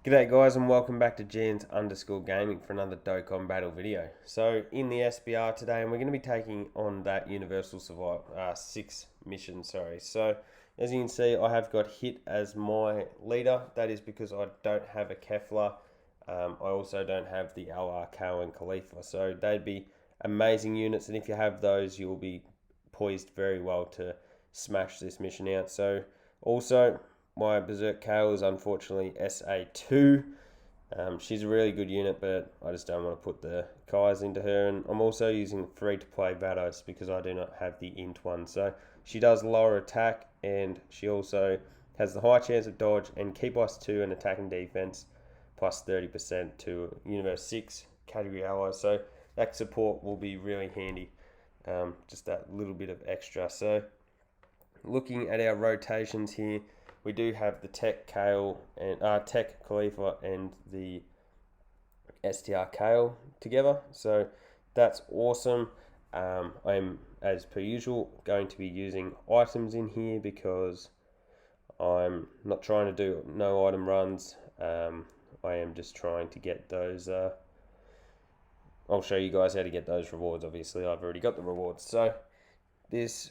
G'day guys and welcome back to Jans_Gaming for another Dokkan battle video. So in the SBR today, and we're going to be taking on that Universal Survival 6 mission, So as you can see, I have got Hit as my leader. That is because I don't have a Kefla. I also don't have the LR, KO and Khalifa. So they'd be amazing units, and if you have those, you'll be poised very well to smash this mission out. So also, my Berserk KO is unfortunately SA2. She's a really good unit, but I just don't want to put the Kais into her. And I'm also using free-to-play Vados because I do not have the Int one. So she does lower attack, and she also has the high chance of dodge and key +2 and attack and defense plus 30% to Universe 6 category allies. So that support will be really handy. Just that little bit of extra. So looking at our rotations here, we do have the Tech Kale and Tech Khalifa and the STR Kale together, so that's awesome. I'm, as per usual, going to be using items in here because I'm not trying to do no item runs. I am just trying to get those. I'll show you guys how to get those rewards. Obviously, I've already got the rewards. So this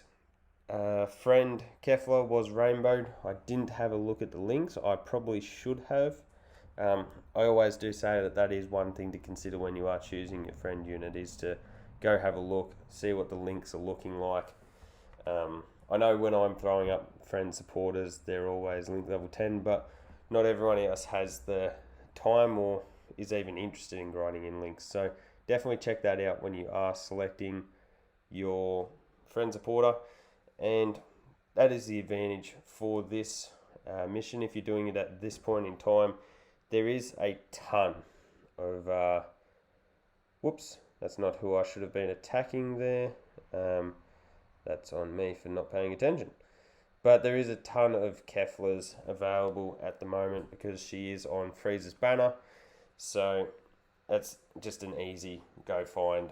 friend Kefla was rainbowed. I didn't have a look at the links. I probably should have. I always do say that is one thing to consider when you are choosing your friend unit, is to go have a look, see what the links are looking like. I know when I'm throwing up friend supporters, they're always link level 10, but not everyone else has the time or is even interested in grinding in links. So definitely check that out when you are selecting your friend supporter. And that is the advantage for this mission. If you're doing it at this point in time, there is a ton of whoops, that's not who I should have been attacking there. That's on me for not paying attention. But there is a ton of Keflas available at the moment because she is on Frieza's banner. So that's just an easy go find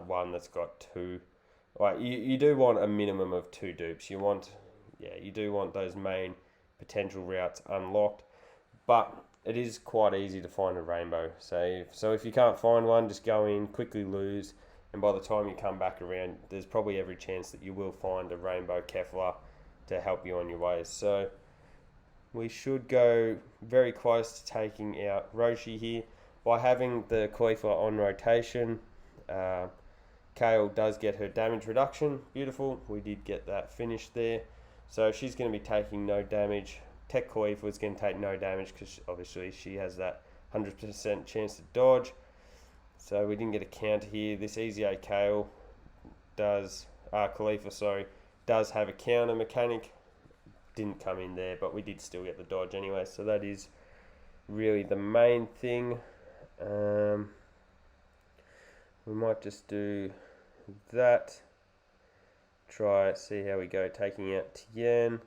one that's got two. Right, you do want a minimum of 2 dupes. You do want those main potential routes unlocked, but it is quite easy to find a rainbow. So if you can't find one, just go in, quickly lose, and by the time you come back around, there's probably every chance that you will find a rainbow Kefla to help you on your way. So we should go very close to taking out Roshi here by having the Khalifa on rotation. Kale does get her damage reduction. Beautiful. We did get that finished there. So she's going to be taking no damage. Tech Khalifa is going to take no damage because obviously she has that 100% chance to dodge. So we didn't get a counter here. This Easy A Kale does, Khalifa, does have a counter mechanic. Didn't come in there, but we did still get the dodge anyway. So that is really the main thing. We might just do that. Try it, see how we go. Taking out Tien.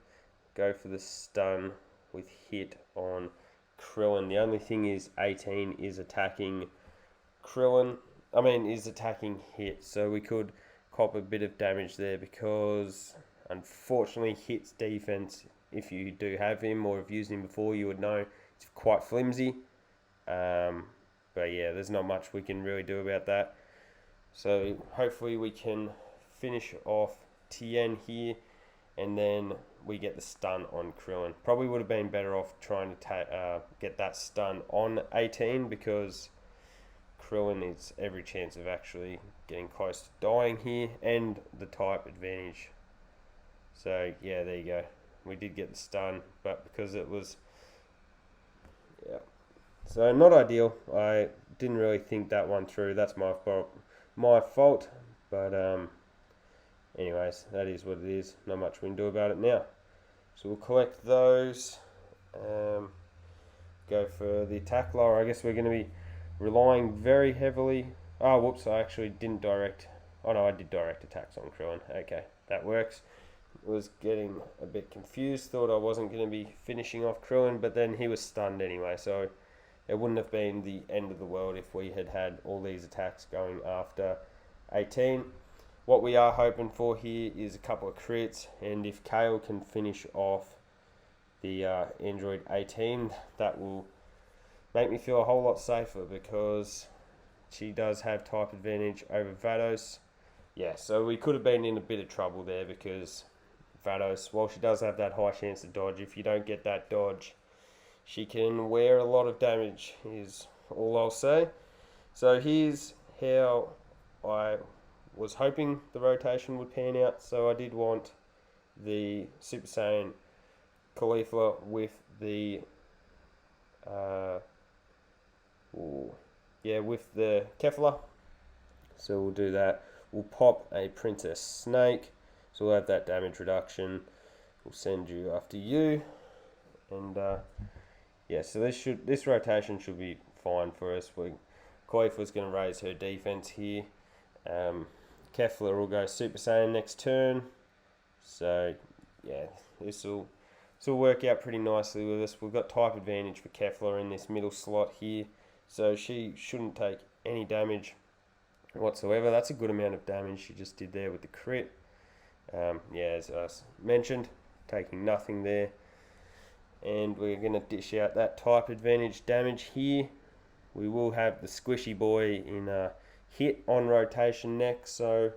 Go for the stun with Hit on Krillin. The only thing is 18 is attacking Krillin. Is attacking Hit. So we could cop a bit of damage there because unfortunately Hit's defense, if you do have him or have used him before, you would know it's quite flimsy. But yeah, there's not much we can really do about that. So hopefully we can finish off Tien here, and then we get the stun on Krillin. Probably would have been better off trying to get that stun on 18 because Krillin is every chance of actually getting close to dying here, and the type advantage. So yeah, there you go. We did get the stun, but because it was, yeah. So not ideal. I didn't really think that one through. That's my fault. But anyways, that is what it is. Not much we can do about it now. So we'll collect those. Go for the attack lower. I guess we're going to be relying very heavily. Oh, whoops! I actually didn't direct. Oh no, I did direct attacks on Krillin. Okay, that works. Was getting a bit confused. Thought I wasn't going to be finishing off Krillin, but then he was stunned anyway. So it wouldn't have been the end of the world if we had had all these attacks going after 18. What we are hoping for here is a couple of crits, and if Kale can finish off the Android 18, that will make me feel a whole lot safer because she does have type advantage over Vados. Yeah, so we could have been in a bit of trouble there because Vados, while she does have that high chance to dodge, if you don't get that dodge, she can wear a lot of damage, is all I'll say. So here's how I was hoping the rotation would pan out. So I did want the Super Saiyan Caulifla with the with the Kefla. So we'll do that. We'll pop a Princess Snake, so we'll have that damage reduction. We'll send you after you, and so this rotation should be fine for us. Caulifla's going to raise her defense here. Kefla will go Super Saiyan next turn. So yeah, this will work out pretty nicely with us. We've got type advantage for Kefla in this middle slot here, so she shouldn't take any damage whatsoever. That's a good amount of damage she just did there with the crit. As I mentioned, taking nothing there. And we're going to dish out that type advantage damage here. We will have the squishy boy in hit on rotation next, so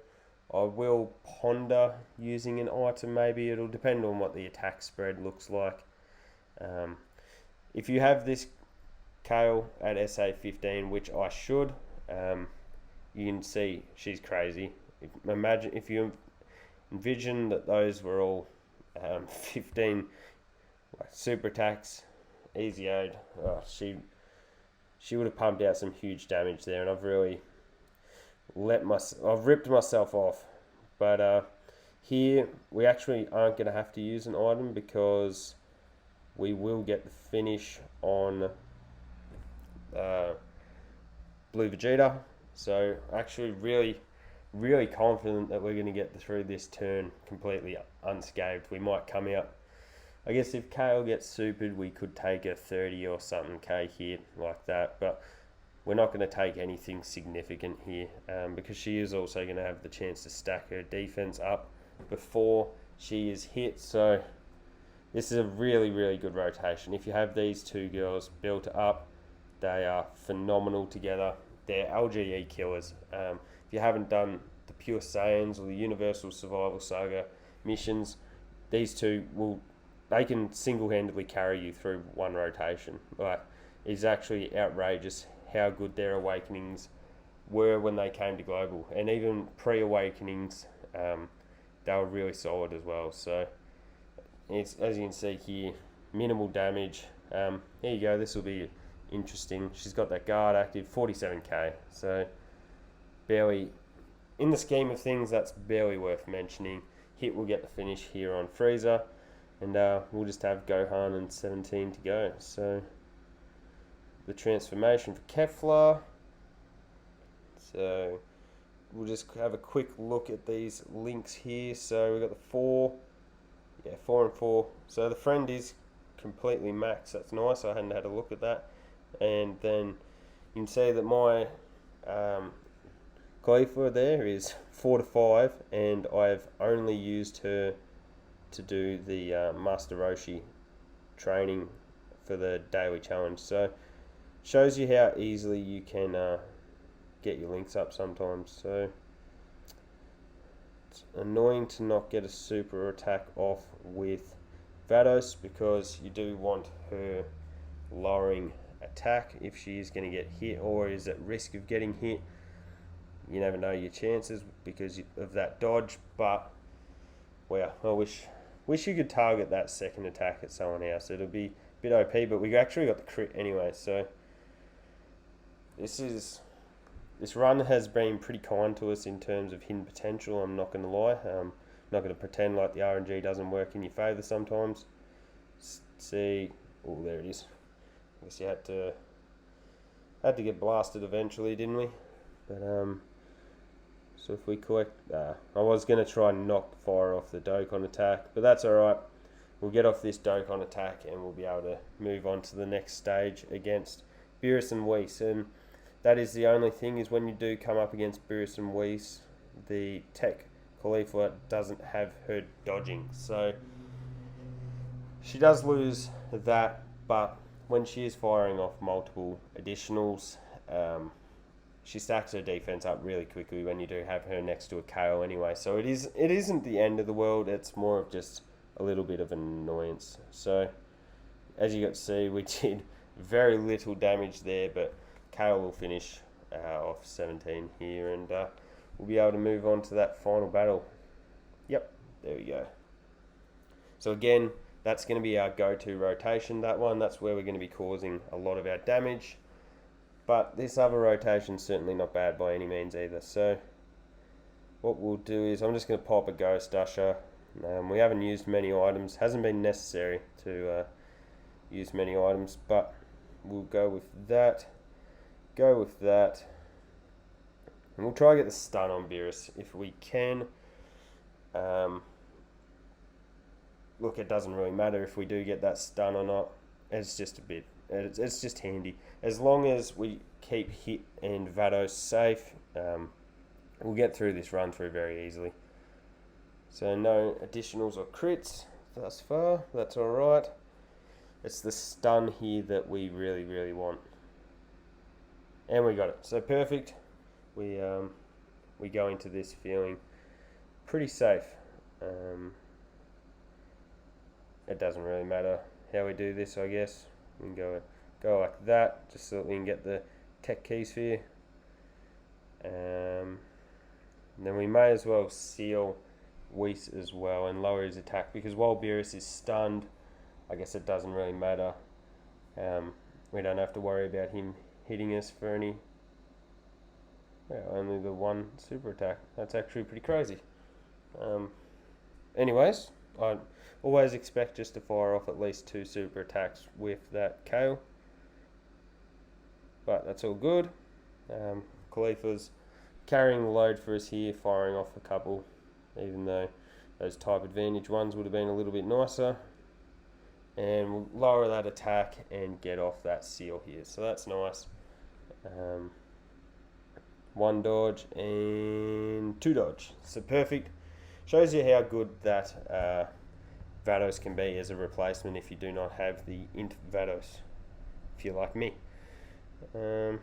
I will ponder using an item maybe. It'll depend on what the attack spread looks like. If you have this Kale at SA 15, which I should, you can see she's crazy. If you envision that those were all 15 super attacks, easy ode. She would have pumped out some huge damage there, and I've really I've ripped myself off. But here we actually aren't going to have to use an item because we will get the finish on Blue Vegeta. So actually really confident that we're going to get through this turn completely unscathed. We might come out, I guess if Kale gets supered, we could take a 30 or something K hit like that, but we're not going to take anything significant here because she is also going to have the chance to stack her defense up before she is hit. So this is a really good rotation. If you have these two girls built up, they are phenomenal together. They're LGE killers. If you haven't done the Pure Saiyans or the Universal Survival Saga missions, these two they can single-handedly carry you through one rotation. Like, it's actually outrageous how good their awakenings were when they came to Global, and even pre-awakenings, they were really solid as well. So it's, as you can see here, minimal damage. Here you go. This will be interesting. She's got that guard active, 47k. So barely, in the scheme of things, that's barely worth mentioning. Hit will get the finish here on Frieza, and we'll just have Gohan and 17 to go. So the transformation for Kefla. So we'll just have a quick look at these links here. So we've got the 4 and 4. So the friend is completely maxed. That's nice. I hadn't had a look at that. And then you can see that my Caulifla there is 4 to 5, and I've only used her to do the Master Roshi training for the daily challenge. So shows you how easily you can get your links up sometimes. So it's annoying to not get a super attack off with Vados because you do want her lowering attack if she is going to get hit or is at risk of getting hit. You never know your chances because of that dodge, but well, I wish you could target that second attack at someone else. It'll be a bit OP, but we actually got the crit anyway. So this run has been pretty kind to us in terms of hidden potential. I'm not going to lie. I'm not going to pretend like the RNG doesn't work in your favour sometimes. See, oh, there it is. I guess you had to get blasted eventually, didn't we? But so if we collect, I was going to try and knock fire off the Dokkan attack, but that's alright. We'll get off this Dokkan attack and we'll be able to move on to the next stage against Beerus and Whis. And that is the only thing, is when you do come up against Beerus and Whis, the Tech Caulifla doesn't have her dodging. So she does lose that, but when she is firing off multiple additionals, she stacks her defense up really quickly when you do have her next to a KO anyway. So it isn't the end of the world. It's more of just a little bit of an annoyance. So as you got to see, we did very little damage there, but KO will finish off 17 here, and we'll be able to move on to that final battle. Yep, there we go. So again, that's going to be our go-to rotation, that one. That's where we're going to be causing a lot of our damage. But this other rotation's certainly not bad by any means either. So what we'll do is I'm just going to pop a Ghost Usher. We haven't used many items. Hasn't been necessary to use many items, but we'll go with that. Go with that. And we'll try to get the stun on Beerus if we can. Look, it doesn't really matter if we do get that stun or not. It's just a bit. It's just handy. As long as we keep Hit and Vados safe, we'll get through this run through very easily. So no additionals or crits thus far. That's alright. It's the stun here that we really, really want. And we got it. So perfect. We go into this feeling pretty safe. It doesn't really matter how we do this, I guess. We can go like that, just so that we can get the tech keys for you. And then we may as well seal Whis as well and lower his attack, because while Beerus is stunned, I guess it doesn't really matter. We don't have to worry about him hitting us for any... Well, only the one super attack. That's actually pretty crazy. Anyways, I always expect just to fire off at least 2 super attacks with that KO. But that's all good. Khalifa's carrying the load for us here, firing off a couple, even though those type advantage ones would have been a little bit nicer. And we'll lower that attack and get off that seal here. So that's nice. 1 dodge and 2 dodge. So perfect. Shows you how good that Vados can be as a replacement if you do not have the Int Vados, if you're like me. So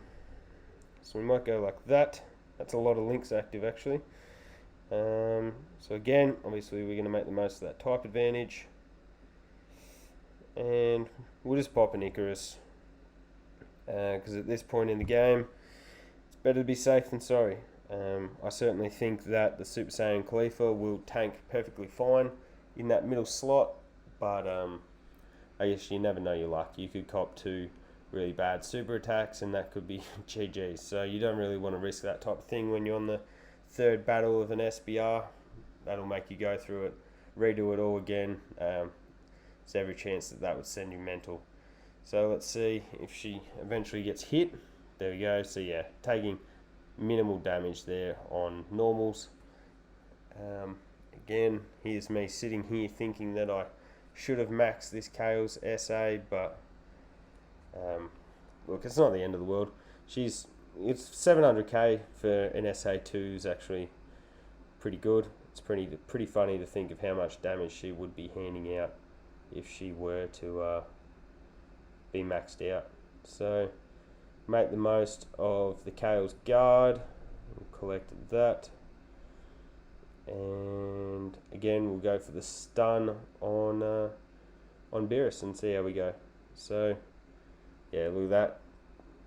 we might go like that. That's a lot of links active actually. So again, obviously we're going to make the most of that type advantage. And we'll just pop an Icarus. Because at this point in the game, it's better to be safe than sorry. I certainly think that the Super Saiyan Khalifa will tank perfectly fine in that middle slot, but I guess you never know your luck. You could cop 2 really bad super attacks and that could be GG. So you don't really want to risk that type of thing when you're on the 3rd battle of an SBR. That'll make you go through it, redo it all again. There's every chance that would send you mental. So let's see if she eventually gets hit. There we go. So yeah, taking minimal damage there on normals. Again, here's me sitting here thinking that I should have maxed this Kale's SA, but look, it's not the end of the world. It's 700k for an SA2 is actually pretty good. It's pretty funny to think of how much damage she would be handing out if she were to be maxed out. So make the most of the Kale's guard. We'll collect that. And again, we'll go for the stun on Beerus and see how we go. So yeah, look at that.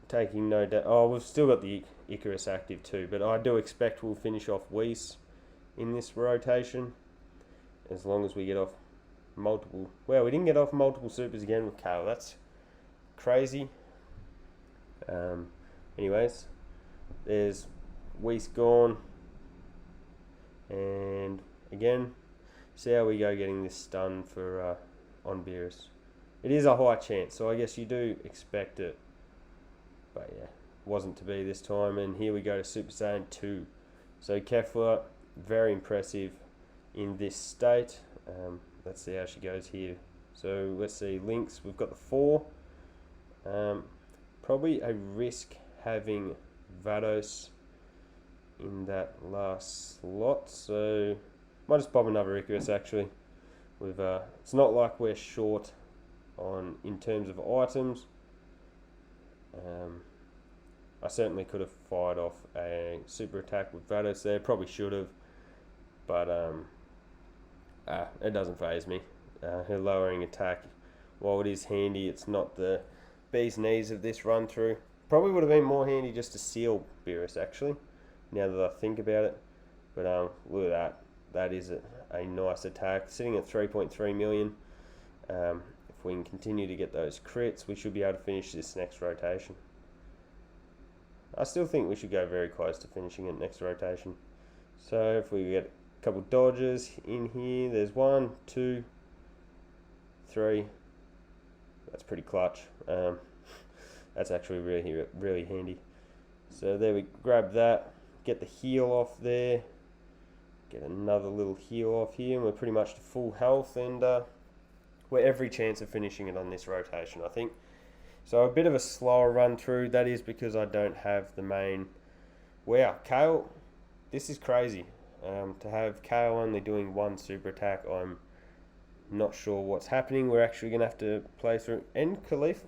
Taking no damage. Oh, we've still got the Icarus active too, but I do expect we'll finish off Whis in this rotation, as long as we get off multiple... Well, we didn't get off multiple supers again with Kale. That's crazy. Anyways, there's Whis gone. And again, see how we go getting this stun for on Beerus. It is a high chance, so I guess you do expect it. But yeah, wasn't to be this time. And here we go to Super Saiyan 2. So Kefla, very impressive in this state. Let's see how she goes here. So let's see, links, we've got the 4. Probably a risk having Vados in that last slot, so might just pop another Icarus actually. It's not like we're short in terms of items. I certainly could have fired off a super attack with Vados there. Probably should have, but it doesn't faze me. Her lowering attack, while it is handy, it's not the bee's knees of this run through. Probably would have been more handy just to seal Beerus actually, now that I think about it. But look at that. That is a nice attack, sitting at 3.3 million. If we can continue to get those crits, we should be able to finish this next rotation. I still think we should go very close to finishing it next rotation. So if we get a couple dodges in here, there's 1, 2, 3. That's pretty clutch. That's actually really handy. So there we grab that, get the heal off there, get another little heal off here, and we're pretty much to full health, and we're every chance of finishing it on this rotation, I think. So a bit of a slower run through. That is because I don't have the main. Wow, Kale, this is crazy. To have Kale only doing 1 super attack, I'm not sure what's happening. We're actually going to have to play through. And Khalifa,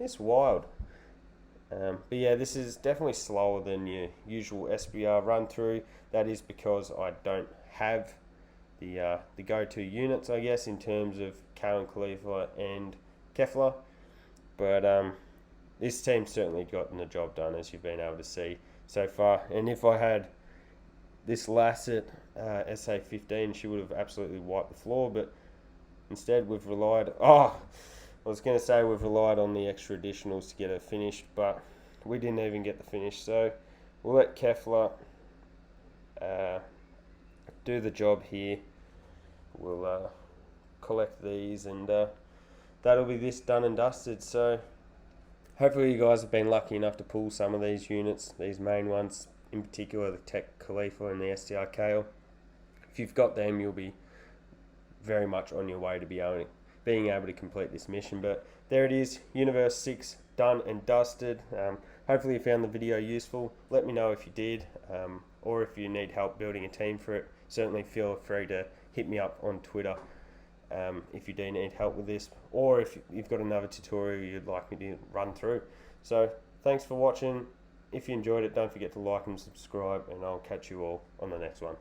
it's wild. But yeah, this is definitely slower than your usual SBR run through. That is because I don't have the go-to units, I guess, in terms of Kale and Khalifa and Kefla. But this team's certainly gotten the job done, as you've been able to see so far. And if I had this Lasset SA15, she would have absolutely wiped the floor. But instead, we've relied... I was going to say we've relied on the extra additionals to get her finished, but we didn't even get the finish. So we'll let Kefla do the job here. We'll collect these, and that'll be this done and dusted. So hopefully you guys have been lucky enough to pull some of these units, these main ones, in particular the Tech Khalifa and the STR Kale. If you've got them, you'll be very much on your way to being able to complete this mission. But there it is, Universe 6 done and dusted. Hopefully you found the video useful. Let me know if you did, or if you need help building a team for it. Certainly feel free to hit me up on Twitter if you do need help with this, or if you've got another tutorial you'd like me to run through. So thanks for watching. If you enjoyed it, don't forget to like and subscribe, and I'll catch you all on the next one.